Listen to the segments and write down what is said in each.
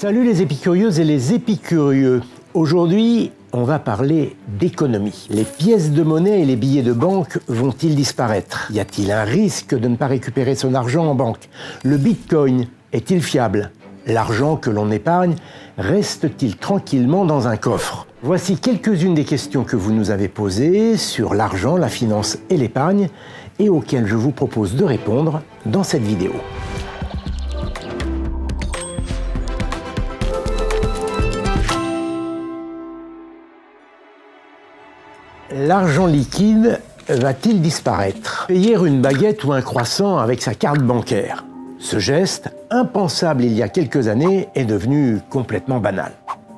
Salut les épicurieuses et les épicurieux. Aujourd'hui, on va parler d'économie. Les pièces de monnaie et les billets de banque vont-ils disparaître? Y a-t-il un risque de ne pas récupérer son argent en banque? Le Bitcoin est-il fiable? L'argent que l'on épargne reste-t-il tranquillement dans un coffre? Voici quelques-unes des questions que vous nous avez posées sur l'argent, la finance et l'épargne et auxquelles je vous propose de répondre dans cette vidéo. L'argent liquide va-t-il disparaître? Payer une baguette ou un croissant avec sa carte bancaire. Ce geste, impensable il y a quelques années, est devenu complètement banal.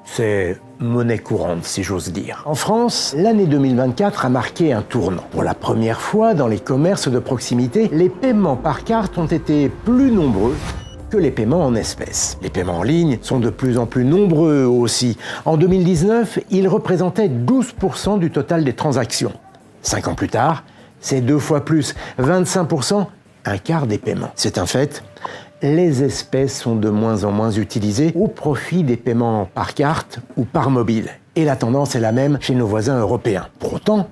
C'est monnaie courante, si j'ose dire. En France, l'année 2024 a marqué un tournant. Pour la première fois dans les commerces de proximité, les paiements par carte ont été plus nombreux que les paiements en espèces. Les paiements en ligne sont de plus en plus nombreux aussi. En 2019, ils représentaient 12% du total des transactions. 5 ans plus tard, c'est 2 fois plus, 25%, un quart des paiements. C'est un fait, les espèces sont de moins en moins utilisées au profit des paiements par carte ou par mobile. Et la tendance est la même chez nos voisins européens. Pour autant,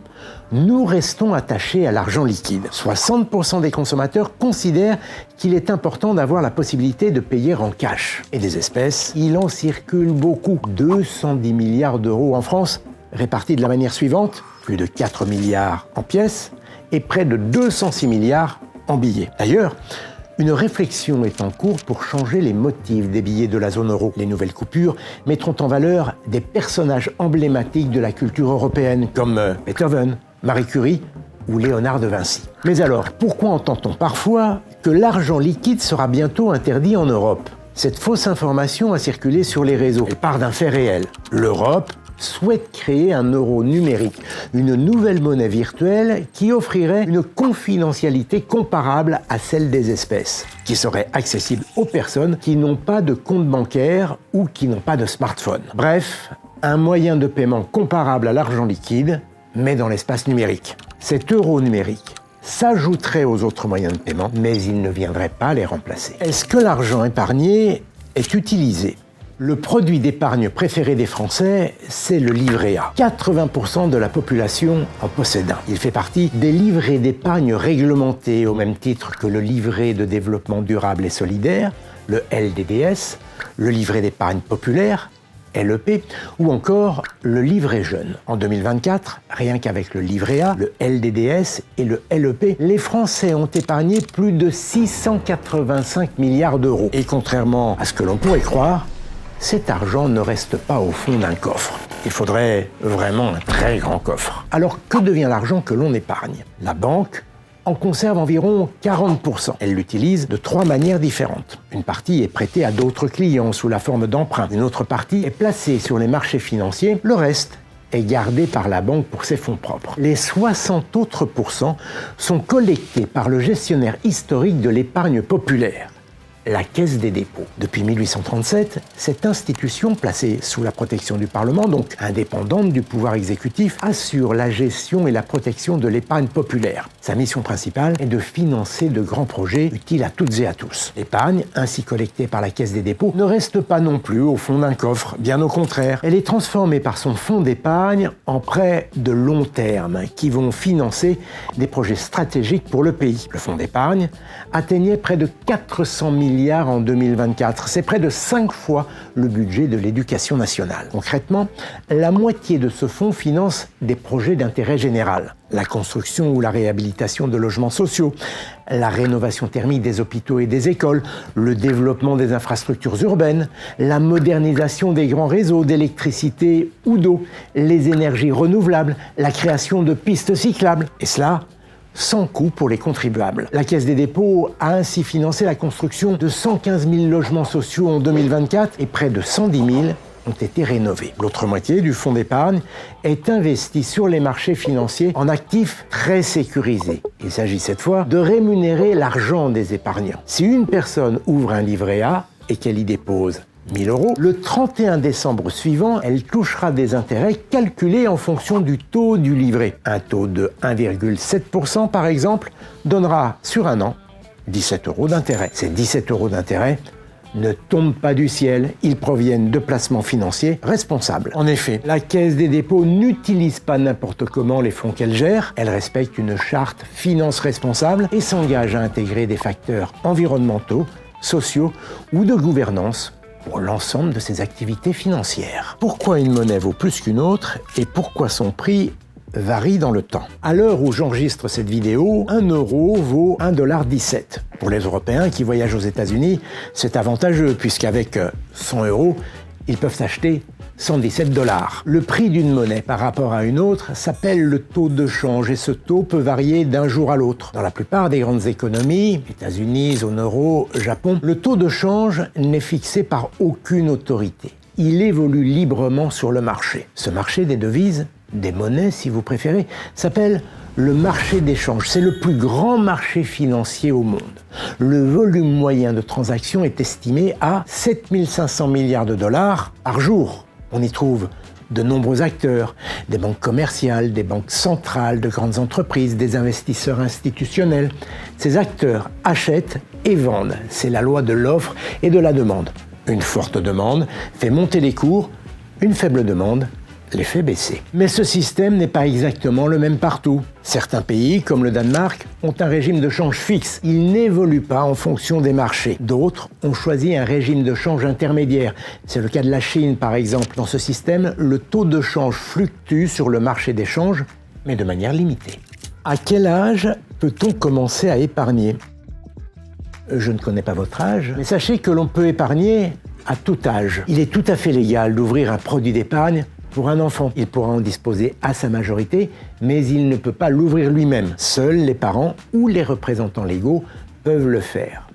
nous restons attachés à l'argent liquide. 60% des consommateurs considèrent qu'il est important d'avoir la possibilité de payer en cash. Et des espèces, il en circule beaucoup. 210 milliards d'euros en France, répartis de la manière suivante. Plus de 4 milliards en pièces et près de 206 milliards en billets. D'ailleurs, une réflexion est en cours pour changer les motifs des billets de la zone euro. Les nouvelles coupures mettront en valeur des personnages emblématiques de la culture européenne, comme Beethoven, Marie Curie ou Léonard de Vinci. Mais alors, pourquoi entend-on parfois que l'argent liquide sera bientôt interdit en Europe? Cette fausse information a circulé sur les réseaux. Elle part d'un fait réel. L'Europe souhaite créer un euro numérique, une nouvelle monnaie virtuelle qui offrirait une confidentialité comparable à celle des espèces, qui serait accessible aux personnes qui n'ont pas de compte bancaire ou qui n'ont pas de smartphone. Bref, un moyen de paiement comparable à l'argent liquide, mais dans l'espace numérique. Cet euro numérique s'ajouterait aux autres moyens de paiement, mais il ne viendrait pas les remplacer. Est-ce que l'argent épargné est utilisé? Le produit d'épargne préféré des Français, c'est le livret A. 80% de la population en possède un. Il fait partie des livrets d'épargne réglementés au même titre que le livret de développement durable et solidaire, le LDDS, le livret d'épargne populaire, LEP, ou encore le livret jeune. En 2024, rien qu'avec le livret A, le LDDS et le LEP, les Français ont épargné plus de 685 milliards d'euros. Et contrairement à ce que l'on pourrait croire, cet argent ne reste pas au fond d'un coffre. Il faudrait vraiment un très grand coffre. Alors que devient l'argent que l'on épargne? La banque en conserve environ 40%. Elle l'utilise de 3 manières différentes. Une partie est prêtée à d'autres clients sous la forme d'emprunt. Une autre partie est placée sur les marchés financiers. Le reste est gardé par la banque pour ses fonds propres. Les 60 autres pourcents sont collectés par le gestionnaire historique de l'épargne populaire, la Caisse des dépôts. Depuis 1837, cette institution, placée sous la protection du Parlement, donc indépendante du pouvoir exécutif, assure la gestion et la protection de l'épargne populaire. Sa mission principale est de financer de grands projets utiles à toutes et à tous. L'épargne, ainsi collectée par la Caisse des dépôts, ne reste pas non plus au fond d'un coffre, bien au contraire. Elle est transformée par son fonds d'épargne en prêts de long terme qui vont financer des projets stratégiques pour le pays. Le fonds d'épargne atteignait près de 400 milliards en 2024. C'est près de 5 fois le budget de l'éducation nationale. Concrètement, la moitié de ce fonds finance des projets d'intérêt général. La construction ou la réhabilitation de logements sociaux, la rénovation thermique des hôpitaux et des écoles, le développement des infrastructures urbaines, la modernisation des grands réseaux d'électricité ou d'eau, les énergies renouvelables, la création de pistes cyclables. Et cela sans coût pour les contribuables. La Caisse des dépôts a ainsi financé la construction de 115 000 logements sociaux en 2024 et près de 110 000 ont été rénovés. L'autre moitié du fonds d'épargne est investie sur les marchés financiers en actifs très sécurisés. Il s'agit cette fois de rémunérer l'argent des épargnants. Si une personne ouvre un livret A et qu'elle y dépose 1 000 €, le 31 décembre suivant, elle touchera des intérêts calculés en fonction du taux du livret. Un taux de 1,7% par exemple donnera sur un an 17 € d'intérêt. Ces 17 € d'intérêt ne tombent pas du ciel, ils proviennent de placements financiers responsables. En effet, la Caisse des dépôts n'utilise pas n'importe comment les fonds qu'elle gère, elle respecte une charte finance responsable et s'engage à intégrer des facteurs environnementaux, sociaux ou de gouvernance pour l'ensemble de ses activités financières. Pourquoi une monnaie vaut plus qu'une autre et pourquoi son prix varie dans le temps. À l'heure où j'enregistre cette vidéo, 1 euro vaut 1,17 $. Pour les Européens qui voyagent aux États-Unis, c'est avantageux puisqu'avec 100 euros, ils peuvent acheter 117 $. Le prix d'une monnaie par rapport à une autre s'appelle le taux de change et ce taux peut varier d'un jour à l'autre. Dans la plupart des grandes économies, États-Unis, zone euro, Japon, le taux de change n'est fixé par aucune autorité. Il évolue librement sur le marché. Ce marché des devises, des monnaies si vous préférez, s'appelle le marché d'échange. C'est le plus grand marché financier au monde. Le volume moyen de transactions est estimé à 7 500 milliards de dollars par jour. On y trouve de nombreux acteurs, des banques commerciales, des banques centrales, de grandes entreprises, des investisseurs institutionnels. Ces acteurs achètent et vendent. C'est la loi de l'offre et de la demande. Une forte demande fait monter les cours, une faible demande les fait baisser. Mais ce système n'est pas exactement le même partout. Certains pays, comme le Danemark, ont un régime de change fixe. Il n'évolue pas en fonction des marchés. D'autres ont choisi un régime de change intermédiaire. C'est le cas de la Chine, par exemple. Dans ce système, le taux de change fluctue sur le marché des changes, mais de manière limitée. À quel âge peut-on commencer à épargner ? Je ne connais pas votre âge, mais sachez que l'on peut épargner à tout âge. Il est tout à fait légal d'ouvrir un produit d'épargne pour un enfant. Il pourra en disposer à sa majorité, mais il ne peut pas l'ouvrir lui-même. Seuls les parents ou les représentants légaux peuvent le faire.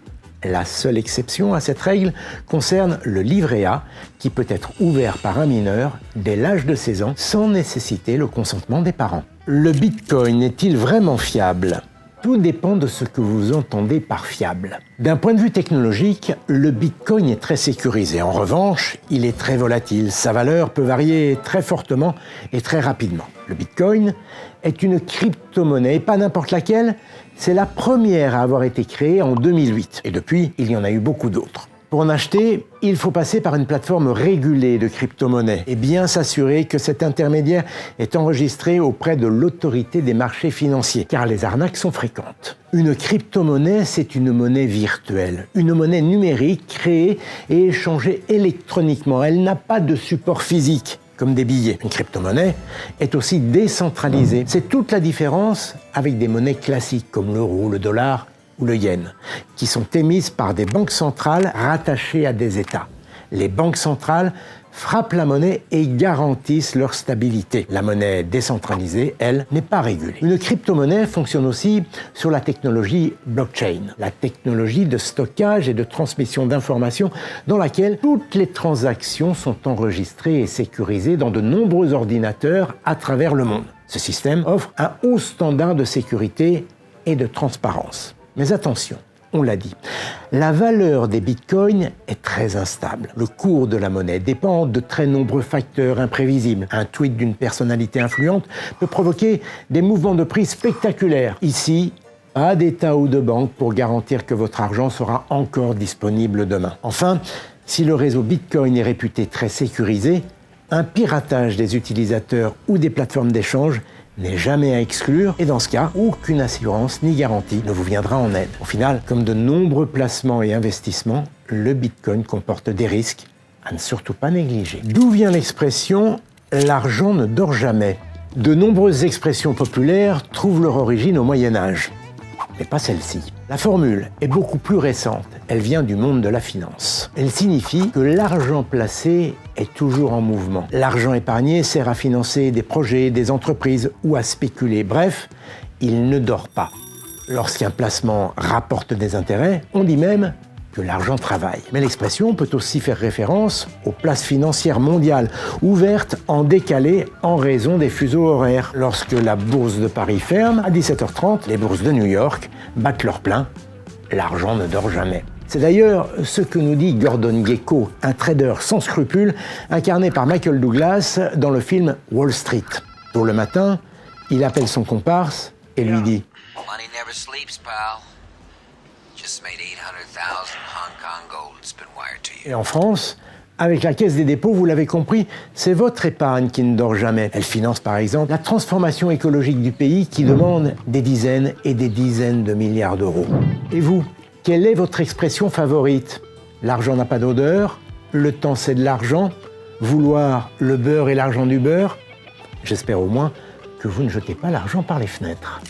La seule exception à cette règle concerne le livret A, qui peut être ouvert par un mineur dès l'âge de 16 ans, sans nécessiter le consentement des parents. Le Bitcoin est-il vraiment fiable ? Tout dépend de ce que vous entendez par fiable. D'un point de vue technologique, le Bitcoin est très sécurisé. En revanche, il est très volatile. Sa valeur peut varier très fortement et très rapidement. Le Bitcoin est une crypto-monnaie, et pas n'importe laquelle. C'est la première à avoir été créée en 2008. Et depuis, il y en a eu beaucoup d'autres. Pour en acheter, il faut passer par une plateforme régulée de crypto-monnaies et bien s'assurer que cet intermédiaire est enregistré auprès de l'autorité des marchés financiers, car les arnaques sont fréquentes. Une crypto-monnaie, c'est une monnaie virtuelle, une monnaie numérique créée et échangée électroniquement. Elle n'a pas de support physique, comme des billets. Une crypto-monnaie est aussi décentralisée. C'est toute la différence avec des monnaies classiques comme l'euro, le dollar ou le yen, qui sont émises par des banques centrales rattachées à des États. Les banques centrales frappent la monnaie et garantissent leur stabilité. La monnaie décentralisée, elle, n'est pas régulée. Une crypto-monnaie fonctionne aussi sur la technologie blockchain, la technologie de stockage et de transmission d'informations dans laquelle toutes les transactions sont enregistrées et sécurisées dans de nombreux ordinateurs à travers le monde. Ce système offre un haut standard de sécurité et de transparence. Mais attention, on l'a dit, la valeur des bitcoins est très instable. Le cours de la monnaie dépend de très nombreux facteurs imprévisibles. Un tweet d'une personnalité influente peut provoquer des mouvements de prix spectaculaires. Ici, pas d'État ou de banque pour garantir que votre argent sera encore disponible demain. Enfin, si le réseau Bitcoin est réputé très sécurisé, un piratage des utilisateurs ou des plateformes d'échange n'est jamais à exclure, et dans ce cas, aucune assurance ni garantie ne vous viendra en aide. Au final, comme de nombreux placements et investissements, le Bitcoin comporte des risques à ne surtout pas négliger. D'où vient l'expression « l'argent ne dort jamais ». De nombreuses expressions populaires trouvent leur origine au Moyen-Âge, mais pas celle-ci. La formule est beaucoup plus récente, elle vient du monde de la finance. Elle signifie que l'argent placé est toujours en mouvement. L'argent épargné sert à financer des projets, des entreprises ou à spéculer. Bref, il ne dort pas. Lorsqu'un placement rapporte des intérêts, on dit même que l'argent travaille. Mais l'expression peut aussi faire référence aux places financières mondiales, ouvertes en décalé en raison des fuseaux horaires. Lorsque la bourse de Paris ferme, à 17h30, les bourses de New York battent leur plein. L'argent ne dort jamais. C'est d'ailleurs ce que nous dit Gordon Gekko, un trader sans scrupules, incarné par Michael Douglas dans le film Wall Street. Tôt le matin, il appelle son comparse et lui dit « Et en France, avec la Caisse des dépôts, vous l'avez compris, c'est votre épargne qui ne dort jamais. Elle finance par exemple la transformation écologique du pays qui demande des dizaines et des dizaines de milliards d'euros. Et vous, quelle est votre expression favorite? L'argent n'a pas d'odeur, le temps c'est de l'argent, vouloir le beurre et l'argent du beurre? J'espère au moins que vous ne jetez pas l'argent par les fenêtres.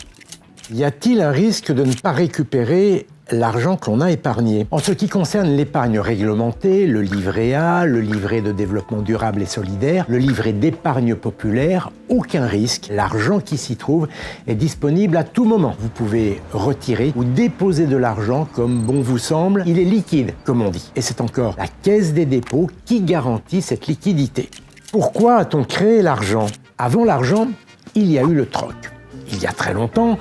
Y a-t-il un risque de ne pas récupérer l'argent que l'on a épargné? En ce qui concerne l'épargne réglementée, le livret A, le livret de développement durable et solidaire, le livret d'épargne populaire, aucun risque. L'argent qui s'y trouve est disponible à tout moment. Vous pouvez retirer ou déposer de l'argent comme bon vous semble. Il est liquide, comme on dit. Et c'est encore la Caisse des dépôts qui garantit cette liquidité. Pourquoi a-t-on créé l'argent? Avant l'argent, il y a eu le troc. Il y a très longtemps,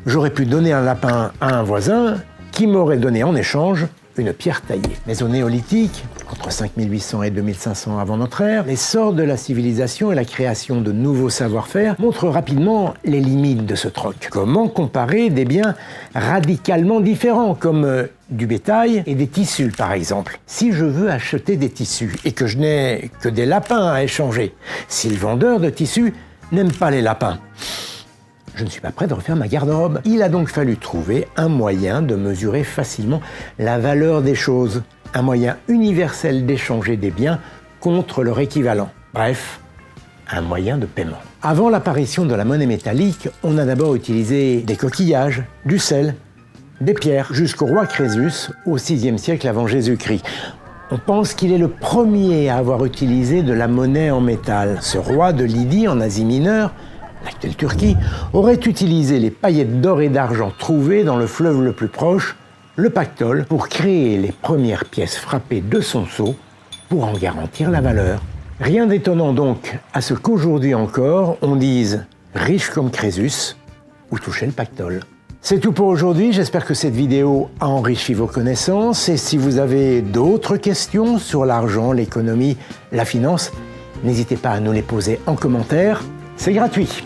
j'aurais pu donner un lapin à un voisin qui m'aurait donné en échange une pierre taillée. Mais au néolithique, entre 5800 et 2500 avant notre ère, l'essor de la civilisation et la création de nouveaux savoir-faire montrent rapidement les limites de ce troc. Comment comparer des biens radicalement différents, comme du bétail et des tissus par exemple? Si je veux acheter des tissus et que je n'ai que des lapins à échanger, si le vendeur de tissus n'aime pas les lapins, je ne suis pas prêt de refaire ma garde-robe. Il a donc fallu trouver un moyen de mesurer facilement la valeur des choses, un moyen universel d'échanger des biens contre leur équivalent. Bref, un moyen de paiement. Avant l'apparition de la monnaie métallique, on a d'abord utilisé des coquillages, du sel, des pierres, jusqu'au roi Crésus au VIe siècle avant Jésus-Christ. On pense qu'il est le premier à avoir utilisé de la monnaie en métal. Ce roi de Lydie, en Asie mineure, l'actuelle Turquie, aurait utilisé les paillettes d'or et d'argent trouvées dans le fleuve le plus proche, le pactole, pour créer les premières pièces frappées de son sceau pour en garantir la valeur. Rien d'étonnant donc à ce qu'aujourd'hui encore, on dise « riche comme Crésus » ou « toucher le pactole ». C'est tout pour aujourd'hui, j'espère que cette vidéo a enrichi vos connaissances et si vous avez d'autres questions sur l'argent, l'économie, la finance, n'hésitez pas à nous les poser en commentaire, c'est gratuit.